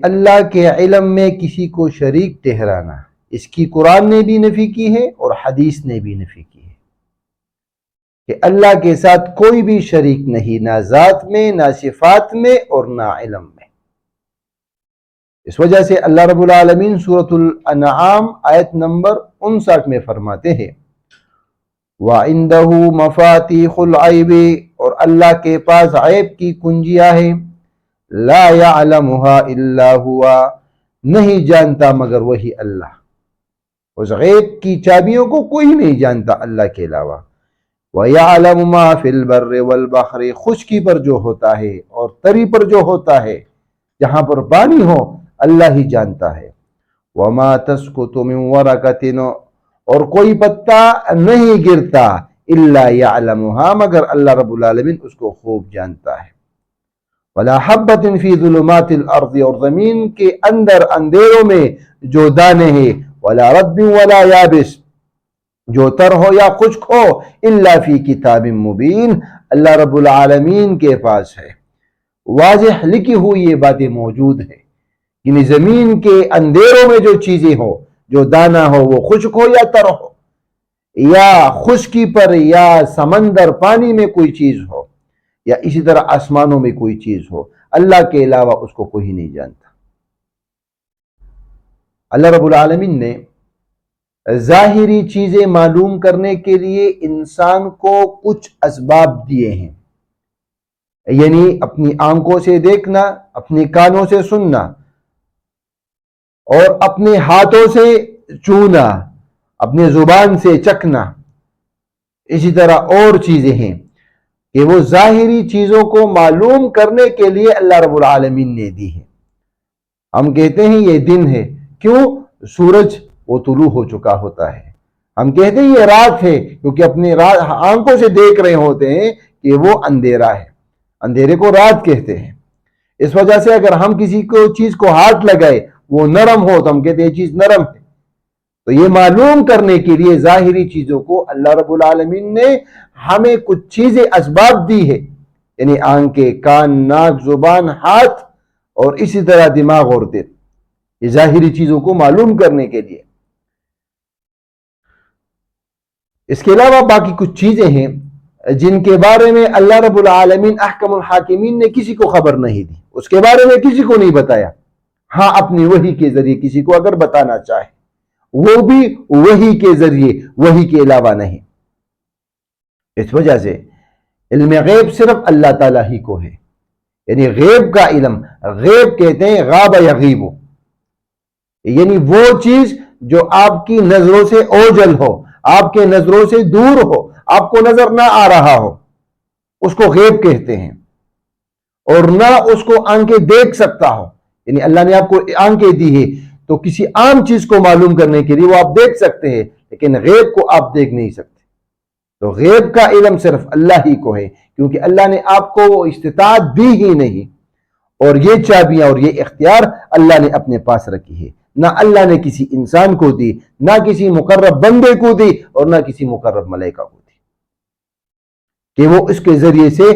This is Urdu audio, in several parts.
اللہ کے علم میں کسی کو شریک ٹھہرانا، اس کی قرآن نے بھی نفی کی ہے اور حدیث نے بھی نفی کی ہے کہ اللہ کے ساتھ کوئی بھی شریک نہیں، نہ ذات میں، نہ صفات میں، اور نہ علم میں۔ اس وجہ سے اللہ رب العالمین سورۃ الانعام آیت نمبر 59 میں فرماتے ہیں وَعِندَهُ مَفَاتِيحُ الْغَيْبِ، اور اللہ کے پاس غیب کی کنجیاں ہیں، لا يعلمها الا ہوا، نہیں جانتا مگر وہی اللہ۔ اس غیب کی چابیوں کو کوئی نہیں جانتا اللہ کے علاوہ۔ وَيَعْلَمُ مَا فِي الْبَرِّ وَالْبَحْرِ، خشکی پر جو ہوتا ہے اور تری پر جو ہوتا ہے، جہاں پر پانی ہو اللہ ہی جانتا ہے۔ وَمَا تَسْقُطُ مِنْ وَرَقَةٍ، اور کوئی پتا نہیں گرتا الا يعلمها، مگر اللہ رب العالمین اس کو خوب جانتا ہے۔ وَلَا حَبَّةٍ فِي ظُلُمَاتِ الْأَرْضِ، اور زمین کے اندر اندھیروں میں جو دانے ہیں، وَلَا رَطْبٍ وَلَا يَابِسٍ، جو تر ہو یا خشک ہو، الا فی کتاب مبین، اللہ رب العالمین کے پاس ہے، واضح لکھی ہوئی یہ باتیں موجود ہیں۔ یعنی زمین کے اندھیروں میں جو چیزیں ہو، جو دانا ہو وہ خشک ہو یا تر ہو، یا خشکی پر یا سمندر پانی میں کوئی چیز ہو، یا اسی طرح آسمانوں میں کوئی چیز ہو، اللہ کے علاوہ اس کو کوئی نہیں جانتا۔ اللہ رب العالمین نے ظاہری چیزیں معلوم کرنے کے لیے انسان کو کچھ اسباب دیے ہیں، یعنی اپنی آنکھوں سے دیکھنا، اپنی کانوں سے سننا، اور اپنے ہاتھوں سے چھونا، اپنے زبان سے چکھنا، اسی طرح اور چیزیں ہیں کہ وہ ظاہری چیزوں کو معلوم کرنے کے لیے اللہ رب العالمین نے دی ہے۔ ہم کہتے ہیں یہ دن ہے، کیوں؟ سورج وہ طلوع ہو چکا ہوتا ہے۔ ہم کہتے ہیں یہ رات ہے، کیونکہ اپنے آنکھوں سے دیکھ رہے ہوتے ہیں کہ وہ اندھیرا ہے، اندھیرے کو رات کہتے ہیں۔ اس وجہ سے اگر ہم کسی کو چیز کو ہاتھ لگائے وہ نرم ہو تو ہم کہتے ہیں یہ چیز نرم ہے۔ تو یہ معلوم کرنے کے لیے ظاہری چیزوں کو اللہ رب العالمین نے ہمیں کچھ چیزیں اسباب دی ہے، یعنی آنکھیں، کان، ناک، زبان، ہاتھ، اور اسی طرح دماغ اور دل، یہ ظاہری چیزوں کو معلوم کرنے کے لیے۔ اس کے علاوہ باقی کچھ چیزیں ہیں جن کے بارے میں اللہ رب العالمین احکم الحاکمین نے کسی کو خبر نہیں دی، اس کے بارے میں کسی کو نہیں بتایا۔ ہاں اپنی وحی کے ذریعے کسی کو اگر بتانا چاہے، وہ بھی وحی کے ذریعے، وحی کے علاوہ نہیں۔ اس وجہ سے علم غیب صرف اللہ تعالیٰ ہی کو ہے، یعنی غیب کا علم، غیب کہتے ہیں غاب یغیب، یعنی وہ چیز جو آپ کی نظروں سے اوجھل ہو، آپ کے نظروں سے دور ہو، آپ کو نظر نہ آ رہا ہو، اس کو غیب کہتے ہیں۔ اور نہ اس کو آنکھیں دیکھ سکتا ہو، یعنی اللہ نے آپ کو آنکھیں دی ہے تو کسی عام چیز کو معلوم کرنے کے لیے وہ آپ دیکھ سکتے ہیں، لیکن غیب کو آپ دیکھ نہیں سکتے۔ تو غیب کا علم صرف اللہ ہی کو ہے، کیونکہ اللہ نے آپ کو وہ استطاعت دی ہی نہیں، اور یہ چابیاں اور یہ اختیار اللہ نے اپنے پاس رکھی ہے، نہ اللہ نے کسی انسان کو دی، نہ کسی مقرب بندے کو دی، اور نہ کسی مقرب ملائکہ کو دی کہ وہ اس کے ذریعے سے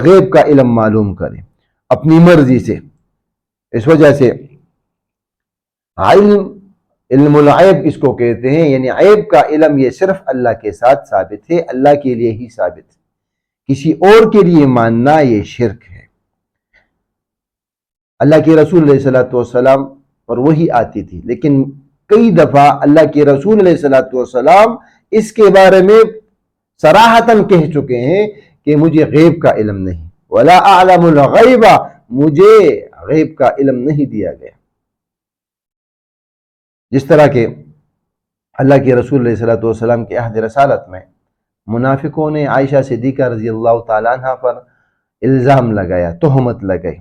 غیب کا علم معلوم کرے اپنی مرضی سے۔ اس وجہ سے علم الغیب اس کو کہتے ہیں، یعنی غیب کا علم یہ صرف اللہ کے ساتھ ثابت ہے، اللہ کے لیے ہی ثابت ہے، کسی اور کے لیے ماننا یہ شرک ہے۔ اللہ کے رسول علیہ الصلوۃ والسلام پر وحی آتی تھی، لیکن کئی دفعہ اللہ کے رسول علیہ الصلوۃ والسلام اس کے بارے میں صراحتاً کہہ چکے ہیں کہ مجھے غیب کا علم نہیں، ولا اعلم الغیب، مجھے غیب کا علم نہیں دیا گیا۔ جس طرح کہ اللہ کے رسول علیہ الصلوۃ والسلام کے عہد رسالت میں منافقوں نے عائشہ صدیقہ رضی اللہ تعالیٰ عنہ پر الزام لگایا، تہمت لگائی۔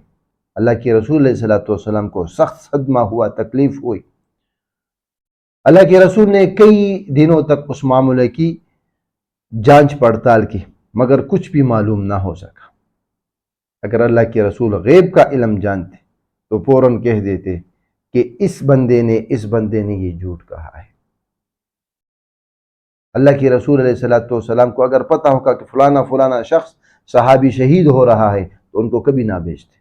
اللہ کے رسول علیہ الصلوۃ والسلام کو سخت صدمہ ہوا، تکلیف ہوئی۔ اللہ کے رسول نے کئی دنوں تک اس معاملے کی جانچ پڑتال کی، مگر کچھ بھی معلوم نہ ہو سکا۔ اگر اللہ کے رسول غیب کا علم جانتے تو فوراً کہہ دیتے کہ اس بندے نے یہ جھوٹ کہا ہے۔ اللہ کے رسول علیہ الصلوۃ والسلام کو اگر پتہ ہوگا کہ فلانا شخص صحابی شہید ہو رہا ہے تو ان کو کبھی نہ بھیجتے۔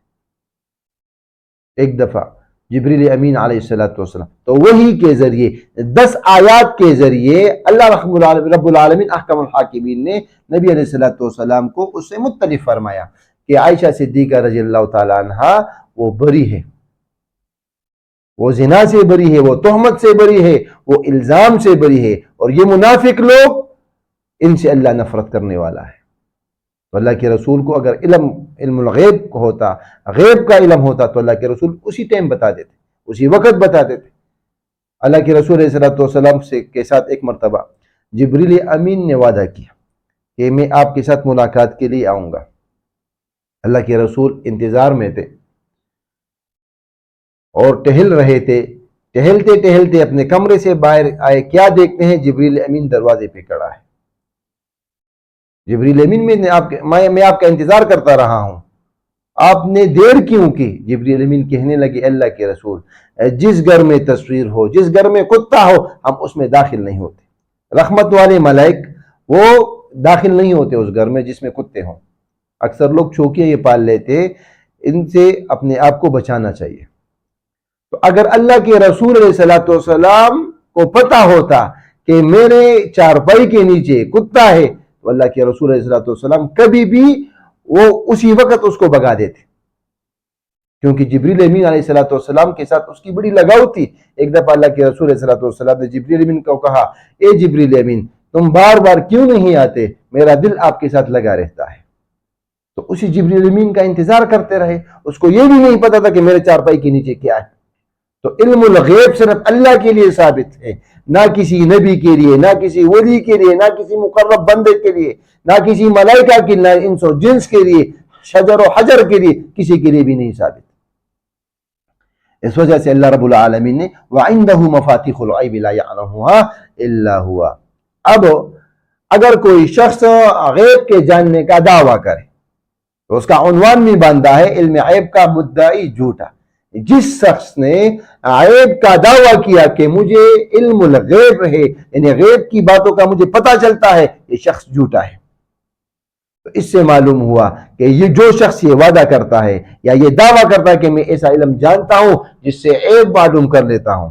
ایک دفعہ جبریل امین علیہ السلام، تو وہی کے ذریعے 10 آیات کے ذریعے اللہ رب العالمین احکم الحاکمین نے نبی علیہ السلام کو اس سے مختلف فرمایا کہ عائشہ صدیقہ رضی اللہ تعالی عنہ وہ بری ہے، وہ زنا سے بری ہے، وہ تہمت سے بری ہے، وہ الزام سے بری ہے، اور یہ منافق لوگ ان سے اللہ نفرت کرنے والا ہے۔ تو اللہ کے رسول کو اگر علم الغیب ہوتا، غیب کا علم ہوتا، تو اللہ کے رسول اسی ٹائم بتا دیتے، اسی وقت بتا دیتے۔ اللہ کے رسول علیہ السلام کے ساتھ ایک مرتبہ جبریل امین نے وعدہ کیا کہ میں آپ کے ساتھ ملاقات کے لیے آؤں گا۔ اللہ کے رسول انتظار میں تھے اور ٹہل رہے تھے، ٹہلتے ٹہلتے اپنے کمرے سے باہر آئے، کیا دیکھتے ہیں؟ جبریل امین دروازے پہ کھڑا ہے۔ جبریل امین میں آپ کا انتظار کرتا رہا ہوں، آپ نے دیر کیوں کی؟ جبریل امین کہنے لگے اللہ کے رسول، جس گھر میں تصویر ہو، جس گھر میں کتا ہو، ہم اس میں داخل نہیں ہوتے۔ رحمت والے ملائک وہ داخل نہیں ہوتے اس گھر میں جس میں کتے ہوں۔ اکثر لوگ چوکیاں یہ پال لیتے، ان سے اپنے آپ کو بچانا چاہیے۔ تو اگر اللہ کے رسول علیہ السلام کو پتا ہوتا کہ میرے چارپائی کے نیچے کتا ہے، تو اللہ کے رسول علیہ السلام کبھی بھی وہ اسی وقت اس کو بھگا دیتے، کیونکہ جبریل امین علیہ السلام کے ساتھ اس کی بڑی لگاؤ تھی۔ ایک دفعہ اللہ کے رسول علیہ السلام نے جبریل امین کو کہا، اے جبریل امین، تم بار بار کیوں نہیں آتے؟ میرا دل آپ کے ساتھ لگا رہتا ہے۔ تو اسی جبریل امین کا انتظار کرتے رہے، اس کو یہ بھی نہیں پتا تھا کہ میرے چارپائی کے نیچے کیا ہے۔ تو علم الغیب صرف اللہ کے لیے ثابت ہے، نہ کسی نبی کے لیے، نہ کسی ولی کے لیے، نہ کسی مقرب بندے کے لیے، نہ کسی ملائکہ کے، نہ انس و جنس کے لیے، شجر و حجر کے لیے، کسی کے لیے بھی نہیں ثابت۔ اس وجہ سے اللہ رب العالمین نے وَعِنْدَهُ مَفَاتِحُ الْغَيْبِ لَا يَعْلَمُهَا إِلَّا هُوَ۔ اب اگر کوئی شخص غیب کے جاننے کا دعویٰ کرے تو اس کا عنوان بھی باندھا ہے علم غیب کا مدعی جھوٹا۔ جس شخص نے غیب کا دعویٰ کیا کہ مجھے علم الغیب ہے، یعنی غیب کی باتوں کا مجھے پتہ چلتا ہے، یہ شخص جھوٹا ہے۔ تو اس سے معلوم ہوا کہ یہ جو شخص یہ وعدہ کرتا ہے یا یہ دعویٰ کرتا ہے کہ میں ایسا علم جانتا ہوں جس سے عیب معلوم کر لیتا ہوں،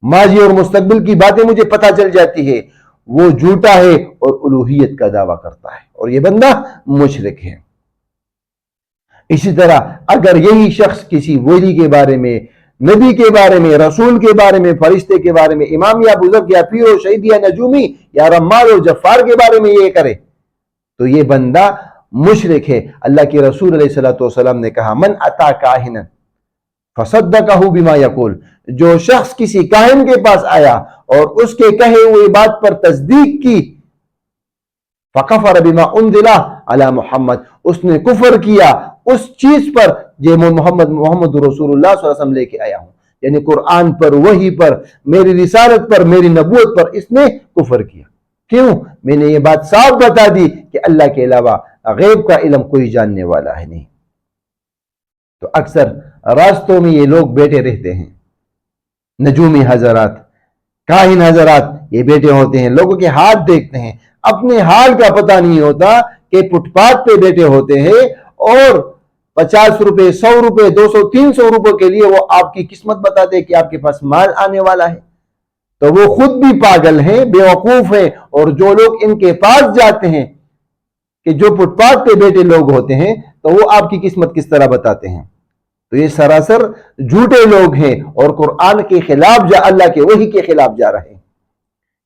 ماضی اور مستقبل کی باتیں مجھے پتہ چل جاتی ہے، وہ جھوٹا ہے اور الوہیت کا دعویٰ کرتا ہے، اور یہ بندہ مشرک ہے۔ اسی طرح اگر یہی شخص کسی ولی کے بارے میں، نبی کے بارے میں، رسول کے بارے میں، فرشتے کے بارے میں، امام یا بزرگ یا پیر و شہید یا نجومی یا رمال و جفار کے بارے میں یہ کرے تو یہ بندہ مشرک ہے۔ اللہ کے رسول علیہ السلام نے کہا من اتا کاہنا فصدقہ بما یقول، جو شخص کسی کاہن کے پاس آیا اور اس کے کہے ہوئے بات پر تصدیق کی، فکفر بما انزل علی محمد، اس نے کفر کیا اس چیز پر جو محمد رسول اللہ صلی اللہ علیہ وسلم لے کے آیا ہوں، یعنی قرآن پر، وحی پر، میری رسالت پر، میری نبوت پر اس نے کفر کیا۔ کیوں؟ میں نے یہ بات صاف بتا دی کہ اللہ کے علاوہ غیب کا علم کوئی جاننے والا ہے نہیں۔ تو اکثر راستوں میں یہ لوگ بیٹھے رہتے ہیں، نجومی حضرات، کاہن حضرات، یہ بیٹھے ہوتے ہیں، لوگوں کے ہاتھ دیکھتے ہیں، اپنے حال کا پتہ نہیں ہوتا کہ فٹ پاتھ پہ بیٹھے ہوتے ہیں اور 50 روپے، 100 روپے، 200، 300 روپے کے لیے وہ آپ کی قسمت بتاتے کہ آپ کے پاس مال آنے والا ہے۔ تو وہ خود بھی پاگل ہیں، بے وقوف ہیں، اور جو لوگ ان کے پاس جاتے ہیں کہ جو فٹ پاتھ پہ بیٹھے لوگ ہوتے ہیں تو وہ آپ کی قسمت کس طرح بتاتے ہیں۔ تو یہ سراسر جھوٹے لوگ ہیں اور قرآن کے خلاف اللہ کے وحی کے خلاف جا رہے ہیں۔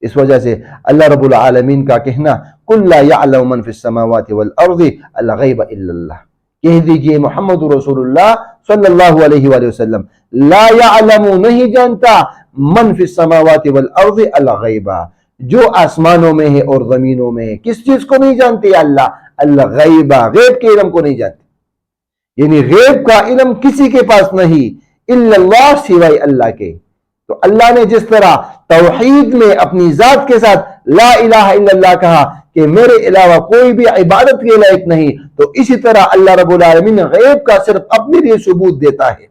اس وجہ سے اللہ رب العالمین کا کہنا قُلْ لَا يَعْلَمُ مَنْ فِي السَّمَاوَاتِ وَالْأَرْضِ الْغَيْبَ إِلَّا اللَّهُ، کہہ دیجئے محمد رسول اللہ صلی اللہ علیہ وآلہ وسلم، لا يعلم، نہیں جانتا، من فی السماوات والارض الغیب، جو آسمانوں میں ہے اور زمینوں میں ہے، کس چیز کو نہیں جانتے؟ اللہ، الغیب، غیب کے علم کو نہیں جانتے، یعنی غیب کا علم کسی کے پاس نہیں، الا اللہ، سوائے اللہ کے۔ تو اللہ نے جس طرح توحید میں اپنی ذات کے ساتھ لا الہ الا اللہ کہا کہ میرے علاوہ کوئی بھی عبادت کے لائق نہیں، تو اسی طرح اللہ رب العالمین غیب کا صرف اپنے لیے ثبوت دیتا ہے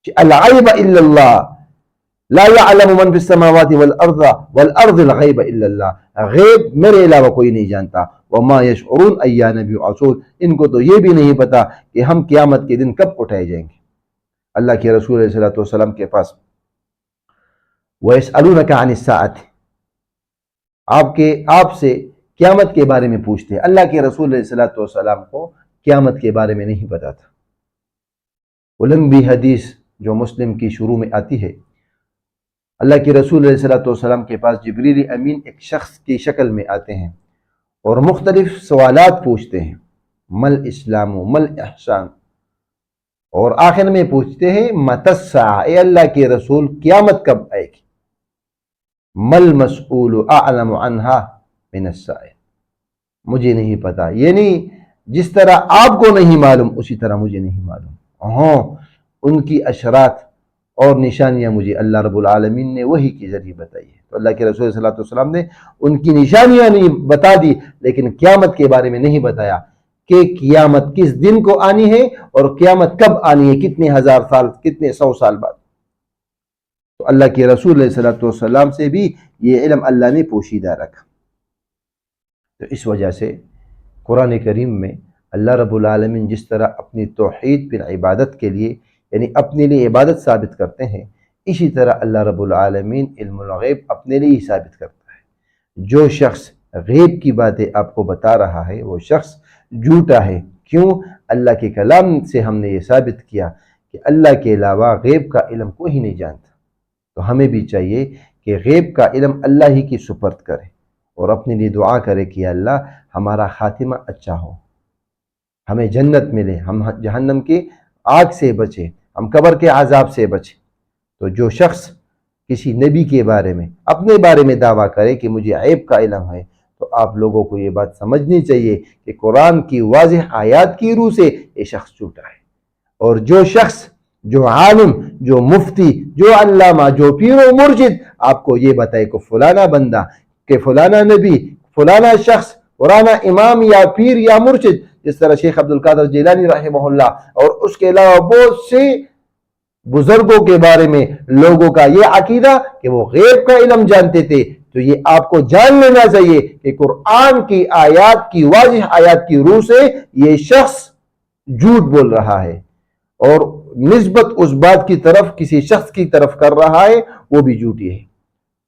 کہ الغیب الا اللہ، لا يعلم من فی السماوات والارض الغیب الا اللہ، غیب میرے علاوہ کوئی نہیں جانتا، وما یشعرون ایان یبعثون، ان کو تو یہ بھی نہیں پتا کہ ہم قیامت کے دن کب اٹھائے جائیں گے۔ اللہ کے رسول علیہ الصلوۃ والسلام کے پاس، وَيَسْأَلُونَكَ عَنِ السَّاعَةِ، آپ سے قیامت کے بارے میں پوچھتے ہیں۔ اللہ کے رسول علیہ الصلوۃ والسلام کو قیامت کے بارے میں نہیں پتا تھا۔ وہ لمبی حدیث جو مسلم کی شروع میں آتی ہے، اللہ کے رسول علیہ الصلوۃ والسلام کے پاس جبریل امین ایک شخص کی شکل میں آتے ہیں اور مختلف سوالات پوچھتے ہیں، مل اسلام و مل احسان، اور آخر میں پوچھتے ہیں متی الساعہ، اے اللہ کے رسول قیامت کب آئے گی؟ مل مسئول اعلم عنہا من السائل، مجھے نہیں پتا، یعنی جس طرح آپ کو نہیں معلوم اسی طرح مجھے نہیں معلوم۔ ہاں، ان کی اشرات اور نشانیاں مجھے اللہ رب العالمین نے وحی کے ذریعے بتائی ہے۔ تو اللہ کے رسول صلی اللہ علیہ وسلم نے ان کی نشانیاں نہیں بتا دی، لیکن قیامت کے بارے میں نہیں بتایا کہ قیامت کس دن کو آنی ہے اور قیامت کب آنی ہے، کتنے ہزار سال، کتنے سو سال بعد۔ تو اللہ کے رسول علیہ الصلوۃ والسلام سے بھی یہ علم اللہ نے پوشیدہ رکھا۔ تو اس وجہ سے قرآن کریم میں اللہ رب العالمین جس طرح اپنی توحید پر عبادت کے لیے، یعنی اپنے لیے عبادت ثابت کرتے ہیں، اسی طرح اللہ رب العالمین علم الغیب اپنے لیے ہی ثابت کرتا ہے۔ جو شخص غیب کی باتیں آپ کو بتا رہا ہے وہ شخص جھوٹا ہے۔ کیوں؟ اللہ کے کلام سے ہم نے یہ ثابت کیا کہ اللہ کے علاوہ غیب کا علم کوئی نہیں جانتا۔ تو ہمیں بھی چاہیے کہ غیب کا علم اللہ ہی کی سپرد کرے اور اپنے لیے دعا کرے کہ اللہ ہمارا خاتمہ اچھا ہو، ہمیں جنت ملے، ہم جہنم کی آگ سے بچے، ہم قبر کے عذاب سے بچے۔ تو جو شخص کسی نبی کے بارے میں اپنے بارے میں دعویٰ کرے کہ مجھے غیب کا علم ہے، تو آپ لوگوں کو یہ بات سمجھنی چاہیے کہ قرآن کی واضح آیات کی روح سے یہ شخص جھوٹا ہے۔ اور جو شخص، جو عالم، جو مفتی، جو علامہ، جو پیر و مرشد آپ کو یہ بتائے کہ فلانا بندہ، کہ فلانا نبی، فلانا شخص، فلانا امام یا پیر یا مرشد، جس طرح شیخ عبد القادر جیلانی رحمہ اللہ اور اس کے علاوہ بہت سے بزرگوں کے بارے میں لوگوں کا یہ عقیدہ کہ وہ غیب کا علم جانتے تھے، تو یہ آپ کو جان لینا چاہیے کہ قرآن کی آیات کی واضح آیات کی روح سے یہ شخص جھوٹ بول رہا ہے، اور نسبت اس بات کی طرف کسی شخص کی طرف کر رہا ہے وہ بھی جھوٹی ہے۔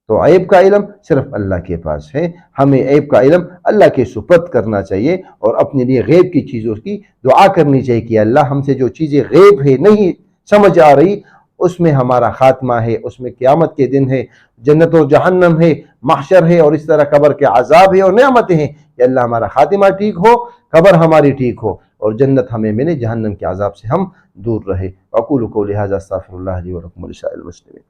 تو عیب کا علم صرف اللہ کے پاس ہے، ہمیں عیب کا علم اللہ کے سپرد کرنا چاہیے اور اپنے لیے غیب کی چیزوں کی دعا کرنی چاہیے کہ اللہ ہم سے جو چیزیں غیب ہے، نہیں سمجھ آ رہی، اس میں ہمارا خاتمہ ہے، اس میں قیامت کے دن ہے، جنت و جہنم ہے، محشر ہے، اور اس طرح قبر کے عذاب ہے اور نعمتیں ہیں، کہ اللہ ہمارا خاتمہ ٹھیک ہو، قبر ہماری ٹھیک ہو اور جنت ہمیں ملے، جہنم کے عذاب سے ہم دور رہے۔ اقول قولی ھذا استغفر اللہ لی ولکم ولسائر المسلمین۔